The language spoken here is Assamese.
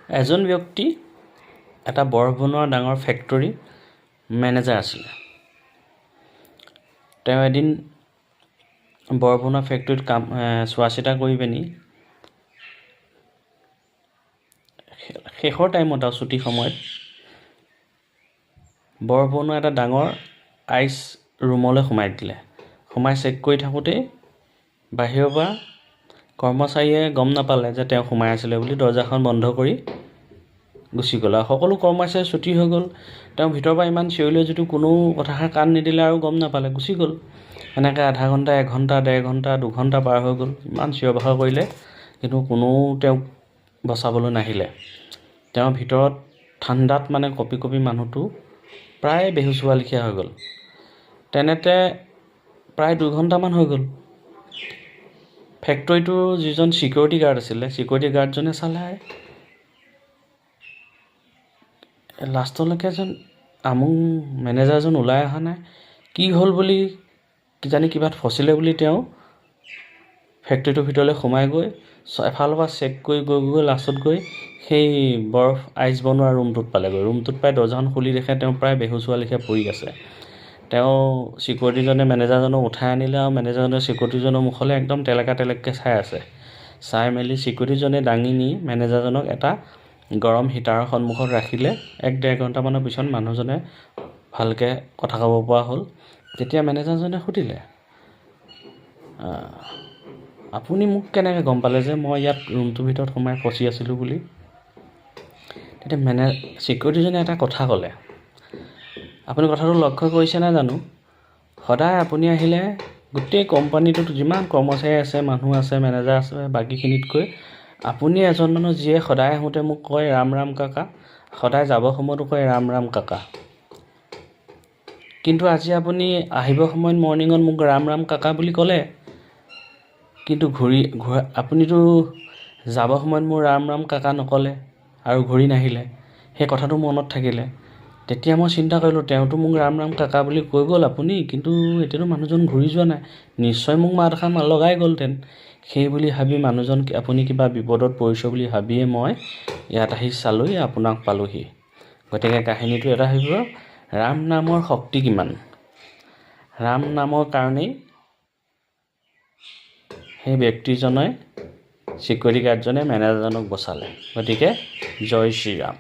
এজন ব্যক্তি এটা বৰফ বনোৱা ডাঙৰ ফেক্টৰী মেনেজাৰ আছিলে। তেওঁ এদিন বৰফ বনোৱা ফেক্টৰীত কাম চোৱা চিতা কৰি পিনি শেষৰ টাইমত আৰু ছুটি সময়ত বৰফ বনোৱা এটা ডাঙৰ আইচ ৰুমলৈ সোমাই দিলে। সোমাই চেক কৰি থাকোঁতেই বাহিৰৰ পৰা কৰ্মচাৰীয়ে গম নাপালে যে তেওঁ সোমাই আছিলে বুলি, দৰজাখন বন্ধ কৰি গুচি গ'ল। আৰু সকলো কৰ্মচাৰী ছুটি হৈ গ'ল। তেওঁ ভিতৰৰ পৰা ইমান চিঞৰিলে যদিও কোনো কথাষাৰ কাণ নিদিলে আৰু গম নাপালে, গুচি গ'ল। এনেকৈ আধা ঘণ্টা, 1 ঘণ্টা, 1.5 ঘণ্টা, 2 ঘণ্টা পাৰ হৈ গ'ল। ইমান চিঞৰ বাখৰ কৰিলে কিন্তু কোনো তেওঁক বচাবলৈ নাহিলে। তেওঁৰ ভিতৰত ঠাণ্ডাত মানে কঁপি কঁপি মানুহটো প্ৰায় বেহুচ হোৱা লেখীয়া হৈ গ'ল। তেনেতে প্ৰায় 2 ঘণ্টামান হৈ গ'ল। ফেক্টৰীটোৰ যিজন ছিকিউৰিটি গাৰ্ড আছিলে, ছিকিউৰিটি গাৰ্ডজনে চালে লাষ্টলৈকে যেন মেনেজাৰজন ওলাই অহা নাই। কি হ'ল বুলি কিজানি কিবাত ফচিলে বুলি তেওঁ ফেক্টৰীটোৰ ভিতৰলৈ সোমাই গৈ এফালৰ পৰা চেক কৰি গৈ লাষ্টত গৈ সেই বৰফ আইচ বনোৱা ৰুমটোত পালেগৈ। ৰুমটোত পাই দৰ্জাখন খুলি দেখে তেওঁ প্ৰায় বেহুচ হোৱা লেখীয়া পৰি আছে। তেওঁ ছিকিউৰিটিজনে মেনেজাৰজনক উঠাই আনিলে আৰু মেনেজাৰজনে ছিকিউৰিটিজনৰ মুখলৈ একদম তেলেকাকৈ চাই আছে। চাই মেলি ছিকিউৰিটিজনে দাঙি নি মেনেজাৰজনক এটা গৰম হিটাৰৰ সন্মুখত ৰাখিলে। 1-1.5 ঘণ্টামানৰ পিছত মানুহজনে ভালকৈ কথা ক'ব পৰা হ'ল। তেতিয়া মেনেজাৰজনে সুধিলে, আপুনি মোক কেনেকৈ গম পালে যে মই ইয়াত ৰুমটোৰ ভিতৰত সোমাই ফচি আছিলোঁ বুলি? তেতিয়া ছিকিউৰিটিজনে এটা কথা ক'লে, আপুনি কথাটো লক্ষ্য কৰিছে নাই জানো, সদায় আপুনি আহিলে গোটেই কোম্পানীটোত যিমান কৰ্মচাৰী আছে, মানুহ আছে, মেনেজাৰ আছে, বাকীখিনিতকৈ আপুনি এজন মানুহ যিয়ে সদায় আহোঁতে মোক কয় ৰাম ৰাম কাকা, সদায় যাব সময়তো কয় ৰাম ৰাম কাকা। কিন্তু আজি আপুনি আহিবৰ সময়ত মৰ্ণিঙত মোক ৰাম ৰাম কাকা বুলি ক'লে, কিন্তু আপুনিতো যাব সময়ত মোৰ ৰাম ৰাম কাকা নক'লে আৰু ঘূৰি নাহিলে। সেই কথাটো মনত থাকিলে। তেতিয়া মই চিন্তা কৰিলোঁ, তেওঁতো মোক ৰাম ৰাম কাকা বুলি কৈ গ'ল আপুনি, কিন্তু এতিয়াতো মানুহজন ঘূৰি যোৱা নাই, নিশ্চয় মোক মাত এষাৰ লগাই গ'লহেঁতেন। সেই বুলি ভাবি মানুহজন আপুনি কিবা বিপদত পৰিছে বুলি ভাবিয়ে মই ইয়াত আহি চালোঁ, আপোনাক পালোঁহি। গতিকে কাহিনীটো এটা ভাবিব, ৰাম নামৰ শক্তি কিমান। ৰাম নামৰ কাৰণেই সেই ব্যক্তিজনে ছিকিউৰিটি গাৰ্ডজনে মেনেজাৰজনক বচালে। গতিকে জয় শ্ৰীৰাম।